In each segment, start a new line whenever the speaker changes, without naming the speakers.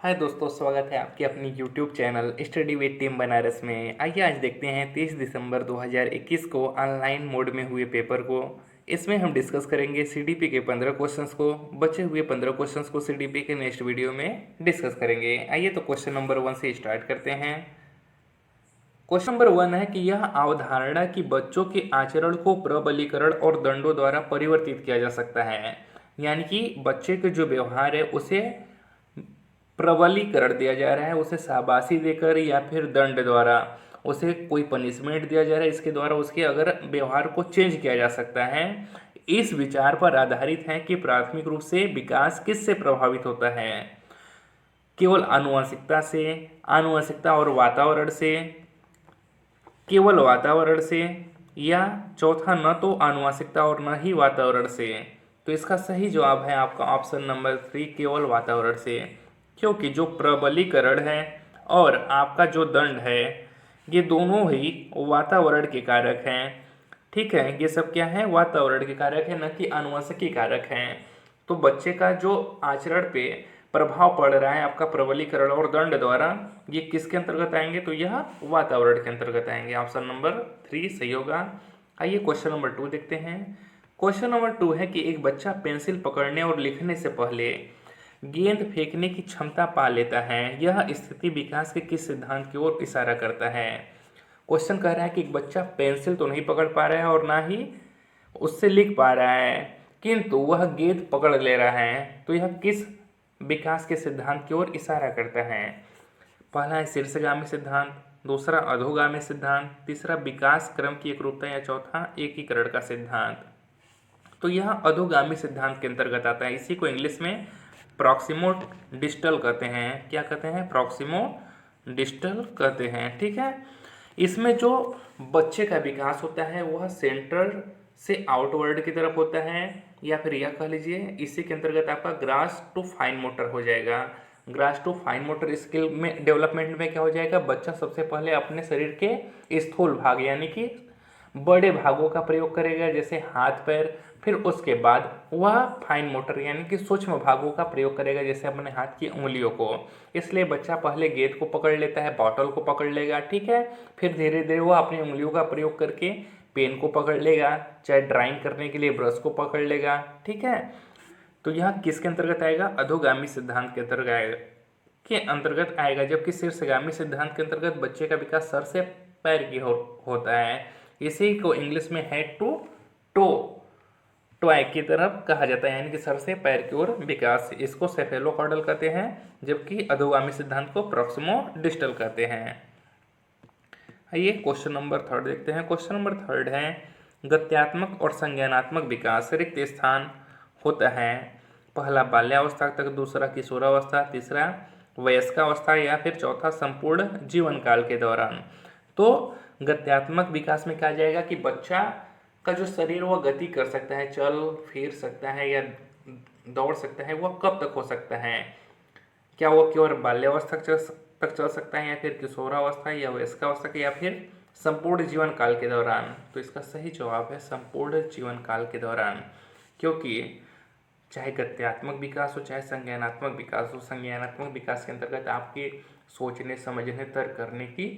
हाय दोस्तों, स्वागत है आपके अपनी YouTube channel study with team Banaras में। आइए आज देखते हैं 30 दिसंबर 2021 को ऑनलाइन मोड में हुए पेपर को। इसमें हम डिस्कस करेंगे सीडीपी के 15 क्वेश्चंस को। बचे हुए 15 क्वेश्चंस को सीडीपी के नेक्स्ट वीडियो में डिस्कस करेंगे। आइए तो क्वेश्चन नंबर 1 से स्टार्ट करते हैं। क्वेश्चन नंबर 1 है कि यह अवधारणा कि बच्चों के आचरण को प्रबलीकरण और दंडों द्वारा परिवर्तित किया जा सकता है, यानी कि बच्चे के जो व्यवहार है उसे प्रबलीकरण दिया जा रहा है, उसे शाबाशी देकर या फिर दंड द्वारा उसे कोई पनिशमेंट दिया जा रहा है, इसके द्वारा उसके अगर व्यवहार को चेंज किया जा सकता है। इस विचार पर आधारित है कि प्राथमिक रूप से विकास किससे प्रभावित होता है? केवल आनुवंशिकता से, आनुवंशिकता और वातावरण से, केवल वातावरण से, या चौथा न तो आनुवंशिकता और न ही वातावरण से। तो इसका सही जवाब है आपका ऑप्शन नंबर 3, केवल वातावरण से। क्योंकि जो प्रबलीकरण है और आपका जो दंड है ये दोनों ही वातावरण के कारक हैं। ठीक है, ये सब क्या है? वातावरण के कारक है, न कि आनुवंशिकी कारक हैं। तो बच्चे का जो आचरण पे प्रभाव पड़ रहा है आपका प्रबलीकरण और दंड द्वारा, ये किसके अंतर्गत आएंगे? तो यह वातावरण के अंतर्गत आएंगे। ऑप्शन नंबर 3 सही होगा। आइए क्वेश्चन नंबर 2 देखते हैं। क्वेश्चन नंबर 2 है कि एक बच्चा पेंसिल पकड़ने और लिखने से पहले गेंद फेंकने की क्षमता पा लेता है। यह स्थिति विकास के किस सिद्धांत की ओर इशारा करता है? क्वेश्चन कह रहा है कि एक बच्चा पेंसिल तो नहीं पकड़ पा रहा है और ना ही उससे लिख पा रहा है, किंतु वह गेंद पकड़ ले रहा है। तो यह किस विकास के सिद्धांत की ओर इशारा करता है? पहला है शीर्षगामी सिद्धांत, दूसरा अधोगामी सिद्धांत, तीसरा विकास क्रम की एकरूपता, या चौथा एकीकरण का सिद्धांत। तो यह अधोगामी सिद्धांत के अंतर्गत आता है। इसी को इंग्लिश में प्रॉक्सिमो डिस्टल कहते हैं। क्या कहते हैं? प्रॉक्सिमो डिस्टल कहते हैं। ठीक है, इसमें जो बच्चे का विकास होता है वह सेंटर से आउटवर्ड की तरफ होता है, या फिर यह कह लीजिए इसी के अंतर्गत आपका ग्रास टू फाइन मोटर हो जाएगा। Gross to fine motor skill में डेवलपमेंट में क्या हो जाएगा? बच्चा सबसे पहले अपने शरीर के स्थूल भाग यानी कि बड़े भागों का प्रयोग करेगा, जैसे हाथ पैर। फिर उसके बाद वह फाइन मोटर यानी कि सूक्ष्म भागों का प्रयोग करेगा, जैसे अपने हाथ की उंगलियों को। इसलिए बच्चा पहले गेंद को पकड़ लेता है, बॉटल को पकड़ लेगा। ठीक है, फिर धीरे धीरे वह अपनी उंगलियों का प्रयोग करके पेन को पकड़ लेगा, चाहे ड्राइंग करने के लिए ब्रश को पकड़ लेगा। ठीक है, तो यह किसके अंतर्गत आएगा? अधोगामी सिद्धांत के अंतर्गत आएगा। जबकि शीर्षगामी सिद्धांत के अंतर्गत बच्चे का विकास सर से पैर की होता है। इसी को इंग्लिश में हेड टू टो, टॉय की तरफ कहा जाता है, यानी कि सर से पैर की ओर विकास। इसको सेफेलोकॉर्डल कहते हैं, जबकि अधोगामी सिद्धांत को प्रॉक्सिमो डिस्टल कहते हैं। आइए क्वेश्चन नंबर 3 देखते हैं। क्वेश्चन नंबर 3 है गत्यात्मक और संज्ञानात्मक विकास रिक्त स्थान होता है। पहला बाल्यावस्था तक, दूसरा किशोरावस्था, तीसरा वयस्कावस्था, या फिर चौथा संपूर्ण जीवन काल के दौरान। तो गत्यात्मक विकास में कहा जाएगा कि बच्चा का जो शरीर वह गति कर सकता है, चल फिर सकता है या दौड़ सकता है, वह कब तक हो सकता है? क्या वह केवल बाल्यावस्था तक चल सकता है, या फिर किशोरावस्था या वयस्कावस्था के, या फिर संपूर्ण जीवन काल के दौरान? तो इसका सही जवाब है संपूर्ण जीवन काल के दौरान। क्योंकि चाहे गत्यात्मक विकास हो चाहे संज्ञानात्मक विकास हो, संज्ञानात्मक विकास के अंतर्गत आपके सोचने समझने तर्क करने की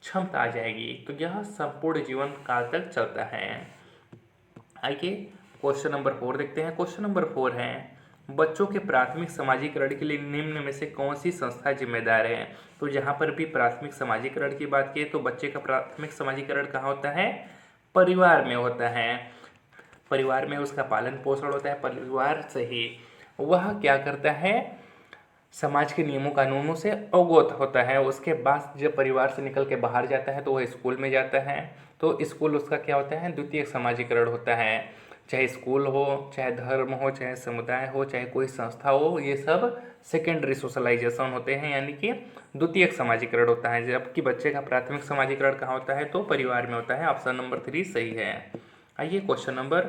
क्षमता आ जाएगी। तो यह संपूर्ण जीवन काल तक चलता है। आइए क्वेश्चन नंबर 4 देखते हैं। क्वेश्चन नंबर 4 है बच्चों के प्राथमिक सामाजिकरण के लिए निम्न में से कौन सी संस्था जिम्मेदार है? तो जहाँ पर भी प्राथमिक सामाजिकरण की बात की तो बच्चे का प्राथमिक सामाजिकरण कहाँ होता है? परिवार में होता है। परिवार में उसका पालन पोषण होता है। परिवार से ही वह क्या करता है? समाज के नियमों कानूनों से अवगत होता है। उसके बाद जब परिवार से निकल के बाहर जाता है तो वह स्कूल में जाता है। तो स्कूल उसका क्या होता है? द्वितीयक सामाजिकरण होता है। चाहे स्कूल हो, चाहे धर्म हो, चाहे समुदाय हो, चाहे कोई संस्था हो, ये सब सेकेंडरी सोशलाइजेशन होते हैं, यानी कि द्वितीयक सामाजिकरण होता है। जबकि बच्चे का प्राथमिक सामाजिकरण कहाँ होता है? तो परिवार में होता है। ऑप्शन नंबर 3 सही है। आइए क्वेश्चन नंबर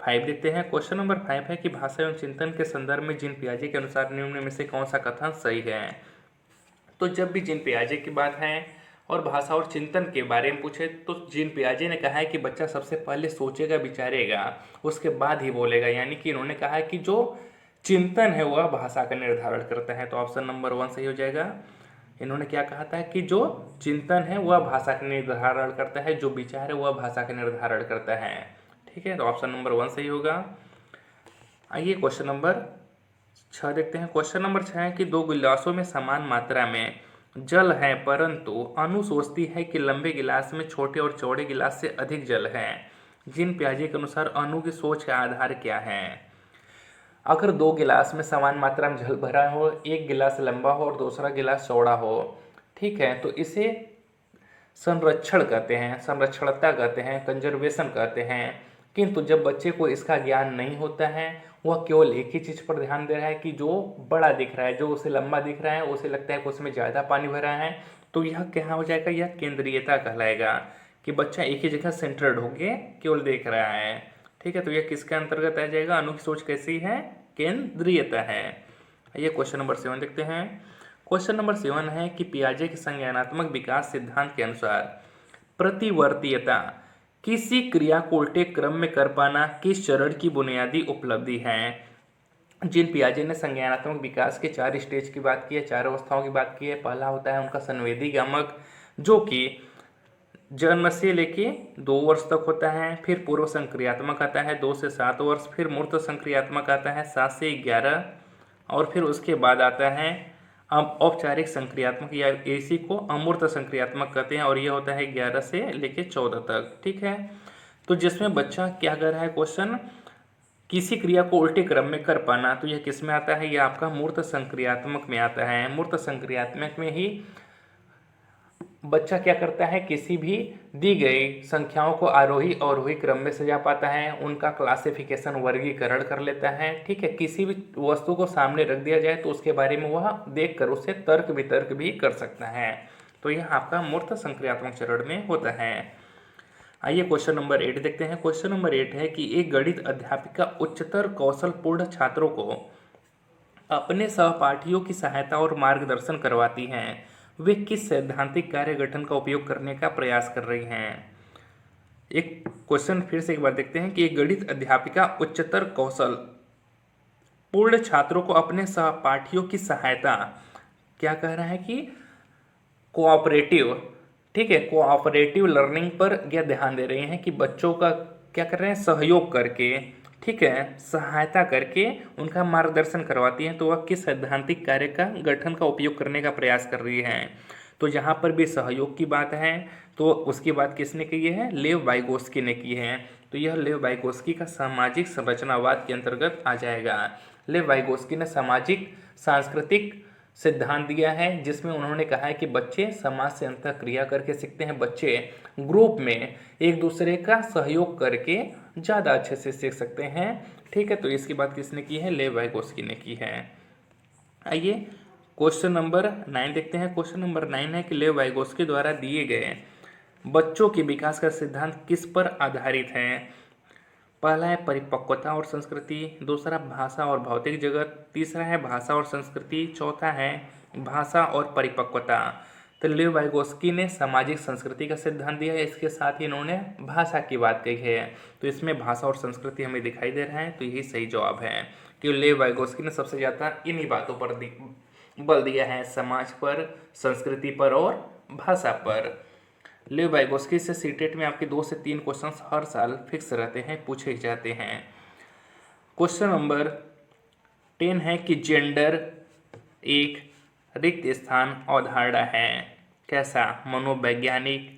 5 देखते हैं। क्वेश्चन नंबर 5 है कि भाषा एवं चिंतन के संदर्भ में जीन पियाजे के अनुसार निम्न में से कौन सा कथन सही है? तो जब भी जीन पियाजे की बात है और भाषा और चिंतन के बारे में पूछे तो जीन पियाजे ने कहा है कि बच्चा सबसे पहले सोचेगा विचारेगा उसके बाद ही बोलेगा। यानी कि इन्होंने कहा है कि जो चिंतन है वह भाषा का निर्धारण करता है। तो ऑप्शन नंबर 1 सही हो जाएगा। इन्होंने क्या कहा था कि जो चिंतन है वह भाषा का निर्धारण करता है, जो विचार है वह भाषा का निर्धारण करता है। ठीक है, तो ऑप्शन नंबर 1 सही होगा। आइए क्वेश्चन नंबर 6 देखते हैं। क्वेश्चन नंबर 6 है कि 2 गिलासों में समान मात्रा में जल है, परंतु अनु सोचती है कि लंबे गिलास में छोटे और चौड़े गिलास से अधिक जल है। जिन पियाजे के अनुसार अनु की सोच का आधार क्या है? अगर 2 गिलास में समान मात्रा में जल भरा हो, एक गिलास लंबा हो और दूसरा गिलास चौड़ा हो, ठीक है, तो इसे संरक्षण कहते हैं, संरक्षणता कहते हैं, कंजर्वेशन कहते हैं। किंतु जब बच्चे को इसका ज्ञान नहीं होता है, वह केवल एक ही चीज़ पर ध्यान दे रहा है कि जो बड़ा दिख रहा है, जो उसे लंबा दिख रहा है, उसे लगता है कि उसमें ज़्यादा पानी भरा है, तो यह क्या हो जाएगा? यह केंद्रीयता कहलाएगा कि बच्चा एक ही जगह सेंटर्ड होके केवल देख रहा है। ठीक है, तो यह किसके अंतर्गत आ जाएगा? अनु की सोच कैसी है? केंद्रीयता है। ये क्वेश्चन नंबर 7 देखते हैं। क्वेश्चन नंबर 7 है कि पियाजे के संज्ञानात्मक विकास सिद्धांत के अनुसार प्रतिवर्तीयता किसी क्रिया को उल्टे क्रम में कर पाना किस चरण की बुनियादी उपलब्धि है? जिन पियाजे ने संज्ञानात्मक विकास के 4 स्टेज की बात की है, 4 अवस्थाओं की बात की है। पहला होता है उनका संवेदी गमक, जो कि जन्म से लेके 2 वर्ष तक होता है। फिर पूर्व संक्रियात्मक आता है 2 से 7 वर्ष। फिर मूर्त संक्रियात्मक आता है 7 से 11। और फिर उसके बाद आता है औपचारिक संक्रियात्मक, या इसी को अमूर्त संक्रियात्मक कहते हैं, और ये होता है 11 से लेके 14 तक। ठीक है, तो जिसमें बच्चा क्या कर रहा है? क्वेश्चन, किसी क्रिया को उल्टे क्रम में कर पाना, तो यह किस में आता है? यह आपका मूर्त संक्रियात्मक में आता है। मूर्त संक्रियात्मक में ही बच्चा क्या करता है? किसी भी दी गई संख्याओं को आरोही अवरोही क्रम में सजा पाता है, उनका क्लासिफिकेशन वर्गीकरण कर लेता है। ठीक है, किसी भी वस्तु को सामने रख दिया जाए तो उसके बारे में वह देखकर उससे तर्क वितर्क भी कर सकता है। तो यह आपका मूर्त संक्रियात्मक चरण में होता है। आइए क्वेश्चन नंबर 8 देखते हैं। क्वेश्चन नंबर 8 है कि एक गणित अध्यापिका उच्चतर कौशलपूर्ण छात्रों को अपने सहपाठियों की सहायता और मार्गदर्शन करवाती हैं। वे किस सैद्धांतिक कार्य गठन का उपयोग करने का प्रयास कर रही हैं? एक क्वेश्चन फिर से एक बार देखते हैं कि एक गणित अध्यापिका उच्चतर कौशल पूर्ण छात्रों को अपने सहपाठियों की सहायता, क्या कह रहा है कि कोऑपरेटिव, ठीक है, कोऑपरेटिव लर्निंग पर यह ध्यान दे रहे हैं कि बच्चों का क्या कर रहे हैं? सहयोग करके, ठीक है, सहायता करके उनका मार्गदर्शन करवाती हैं। तो वह किस सैद्धांतिक कार्य का गठन का उपयोग करने का प्रयास कर रही हैं? तो जहाँ पर भी सहयोग की बात है तो उसकी बात किसने की है? लेव वाइगोस्की ने की है। तो यह लेव वाइगोस्की का सामाजिक संरचनावाद के अंतर्गत आ जाएगा। लेव वाइगोस्की ने सामाजिक सांस्कृतिक सिद्धांत दिया है, जिसमें उन्होंने कहा है कि बच्चे समाज से अंतःक्रिया करके सीखते हैं। बच्चे ग्रुप में एक दूसरे का सहयोग करके ज़्यादा अच्छे से सीख सकते हैं। ठीक है, तो इसकी बात किसने की है? लेव वाइगोस्की ने की है। आइए क्वेश्चन नंबर 9 देखते हैं। क्वेश्चन नंबर 9 है कि लेव वाइगोस्की द्वारा दिए गए बच्चों के विकास का सिद्धांत किस पर आधारित है? पहला है परिपक्वता और संस्कृति, दूसरा भाषा और भौतिक जगत, तीसरा है भाषा और संस्कृति, चौथा है भाषा और परिपक्वता। तो लेव वाइगोस्की ने सामाजिक संस्कृति का सिद्धांत दिया है, इसके साथ ही इन्होंने भाषा की बात कही है। तो इसमें भाषा और संस्कृति हमें दिखाई दे रहा है, तो यही सही जवाब है कि लेव वाइगोस्की ने सबसे ज़्यादा इन्हीं बातों पर बल दिया है, समाज पर, संस्कृति पर और भाषा पर। लेव वाइगोस्की से सीटेट में आपके 2 से 3 क्वेश्चंस हर साल फिक्स रहते हैं, पूछे जाते हैं। क्वेश्चन नंबर 10 है कि जेंडर एक रिक्त स्थान अवधारणा है। कैसा? मनोवैज्ञानिक,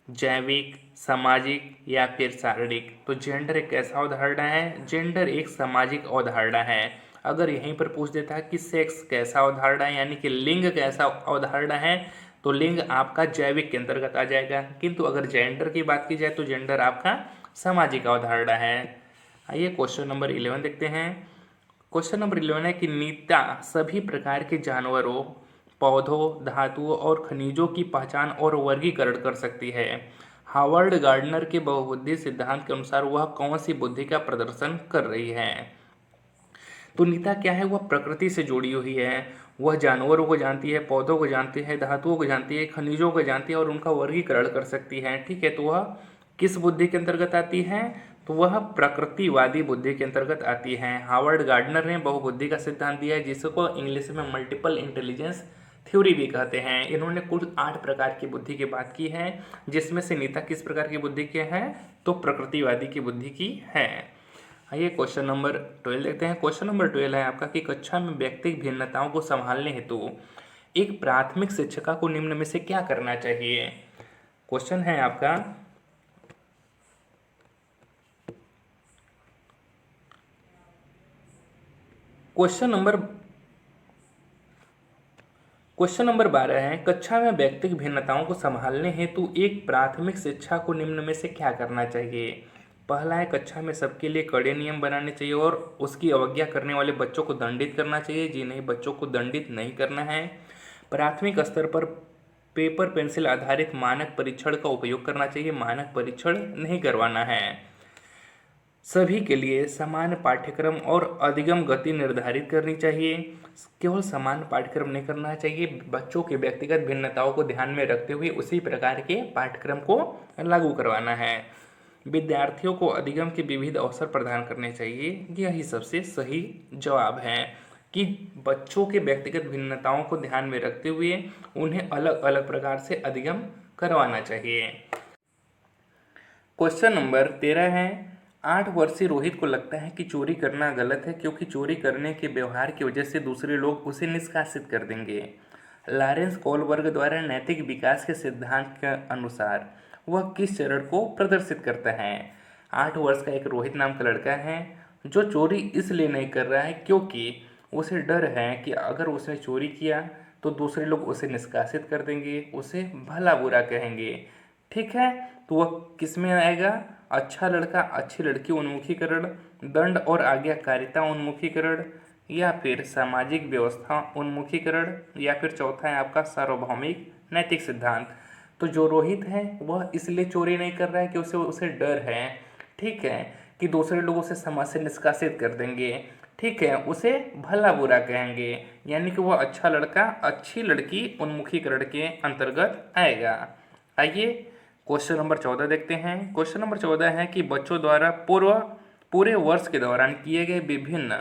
जैविक, सामाजिक या फिर शारीरिक? तो जेंडर एक कैसा अवधारणा है? जेंडर एक सामाजिक अवधारणा है। अगर यहीं पर पूछ देता है कि सेक्स कैसा अवधारणा है, यानी कि लिंग कैसा अवधारणा है, तो लिंग आपका जैविक के अंतर्गत आ जाएगा। किंतु अगर जेंडर की बात की जाए तो जेंडर आपका सामाजिक अवधारणा है। आइए क्वेश्चन नंबर 11 देखते हैं। क्वेश्चन नंबर 11 है कि नीता सभी प्रकार के जानवरों, पौधों, धातुओं और खनिजों की पहचान और वर्गीकरण कर सकती है। हावर्ड गार्डनर के बहुबुद्धि सिद्धांत के अनुसार वह कौन सी बुद्धि का प्रदर्शन कर रही है? तो नीता क्या है? वह प्रकृति से जुड़ी हुई है। वह जानवरों को जानती है, पौधों को जानती है, धातुओं को जानती है, खनिजों को जानती है और उनका वर्गीकरण कर सकती है। ठीक है, तो वह किस बुद्धि के अंतर्गत आती है? तो वह प्रकृतिवादी बुद्धि के अंतर्गत आती है। हार्वर्ड गार्डनर ने बहुबुद्धि का सिद्धांत दिया है, जिसको इंग्लिश में मल्टीपल इंटेलिजेंस थ्योरी भी कहते हैं। इन्होंने कुल 8 प्रकार की बुद्धि की बात की है, जिसमें से नीता किस प्रकार की बुद्धि की है, तो प्रकृतिवादी की बुद्धि की है। आइए क्वेश्चन नंबर 12 देखते हैं। क्वेश्चन नंबर 12 है आपका कि कक्षा में व्यक्तिगत भिन्नताओं को संभालने हेतु एक प्राथमिक शिक्षिका को निम्न में से क्या करना चाहिए। क्वेश्चन है आपका क्वेश्चन नंबर 12 है, कक्षा में व्यक्तिगत भिन्नताओं को संभालने हेतु एक प्राथमिक शिक्षा को निम्न में से क्या करना चाहिए। पहला है, कक्षा में सबके लिए कड़े नियम बनाने चाहिए और उसकी अवज्ञा करने वाले बच्चों को दंडित करना चाहिए, जिन्हें बच्चों को दंडित नहीं करना है। प्राथमिक स्तर पर पेपर पेंसिल आधारित मानक परीक्षण का उपयोग करना चाहिए, मानक परीक्षण नहीं करवाना है। सभी के लिए समान पाठ्यक्रम और अधिगम गति निर्धारित करनी चाहिए। केवल समान पाठ्यक्रम नहीं करना चाहिए, बच्चों के व्यक्तिगत भिन्नताओं को ध्यान में रखते हुए उसी प्रकार के पाठ्यक्रम को लागू करवाना है। विद्यार्थियों को अधिगम के विविध अवसर प्रदान करने चाहिए। यही सबसे सही जवाब है कि बच्चों के व्यक्तिगत भिन्नताओं को ध्यान में रखते हुए उन्हें अलग अलग प्रकार से अधिगम करवाना चाहिए। क्वेश्चन नंबर 13 है, 8 वर्षीय रोहित को लगता है कि चोरी करना गलत है, क्योंकि चोरी करने के व्यवहार की वजह से दूसरे लोग उसे निष्कासित कर देंगे। लॉरेंस कोलबर्ग द्वारा नैतिक विकास के सिद्धांत के अनुसार वह किस चरण को प्रदर्शित करता है। 8 वर्ष का एक रोहित नाम का लड़का है, जो चोरी इसलिए नहीं कर रहा है क्योंकि उसे डर है कि अगर उसने चोरी किया तो दूसरे लोग उसे निष्कासित कर देंगे, उसे भला बुरा कहेंगे। ठीक है, तो वह किस में आएगा, अच्छा लड़का अच्छी लड़की उन्मुखीकरण, दंड और आज्ञाकारिता उन्मुखीकरण, या फिर सामाजिक व्यवस्था उन्मुखीकरण, या फिर चौथा है आपका सार्वभौमिक नैतिक सिद्धांत। तो जो रोहित है वह इसलिए चोरी नहीं कर रहा है कि उसे डर है, ठीक है, कि दूसरे लोग उसे समाज से निष्कासित कर देंगे, ठीक है, उसे भला बुरा कहेंगे, यानी कि वह अच्छा लड़का अच्छी लड़की उन्मुखीकरण के अंतर्गत आएगा। आइए क्वेश्चन नंबर 14 देखते हैं। क्वेश्चन नंबर 14 है कि बच्चों द्वारा पूरे वर्ष के दौरान किए गए विभिन्न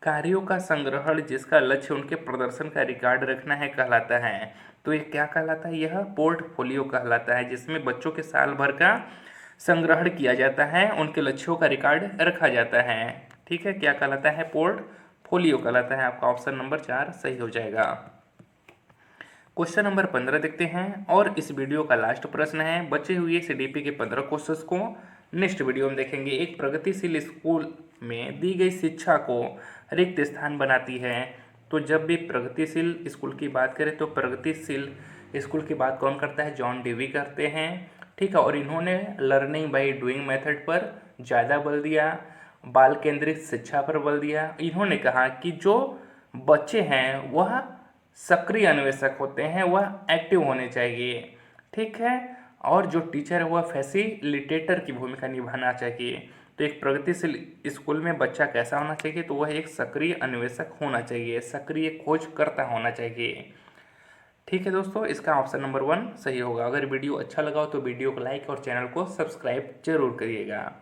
कार्यों का संग्रहण, जिसका लक्ष्य उनके प्रदर्शन का रिकॉर्ड रखना है, कहलाता है। तो ये क्या कहलाता है, यह पोर्टफोलियो कहलाता है, जिसमें बच्चों के साल भर का संग्रहण किया जाता है, उनके लक्ष्यों का रिकॉर्ड रखा जाता है। ठीक है, क्या कहलाता है, पोर्टफोलियो कहलाता है। आपका ऑप्शन नंबर 4 सही हो जाएगा। क्वेश्चन नंबर 15 देखते हैं और इस वीडियो का लास्ट प्रश्न है। बचे हुए सीडीपी के 15 क्वेश्चंस को नेक्स्ट वीडियो में देखेंगे। एक प्रगतिशील स्कूल में दी गई शिक्षा को रिक्त स्थान बनाती है। तो जब भी प्रगतिशील स्कूल की बात करें तो प्रगतिशील स्कूल की बात कौन करता है, जॉन डेवी करते हैं। ठीक है, और इन्होंने लर्निंग बाय डूइंग मेथड पर ज़्यादा बल दिया, बाल केंद्रित शिक्षा पर बल दिया। इन्होंने कहा कि जो बच्चे हैं वह सक्रिय अन्वेषक होते हैं, वह एक्टिव होने चाहिए। ठीक है, और जो टीचर है वह फैसिलिटेटर की भूमिका निभाना चाहिए। तो एक प्रगतिशील स्कूल में बच्चा कैसा होना चाहिए, तो वह एक सक्रिय अन्वेषक होना चाहिए, सक्रिय खोजकर्ता होना चाहिए। ठीक है दोस्तों, इसका ऑप्शन नंबर 1 सही होगा। अगर वीडियो अच्छा लगा हो तो वीडियो को लाइक और चैनल को सब्सक्राइब जरूर करिएगा।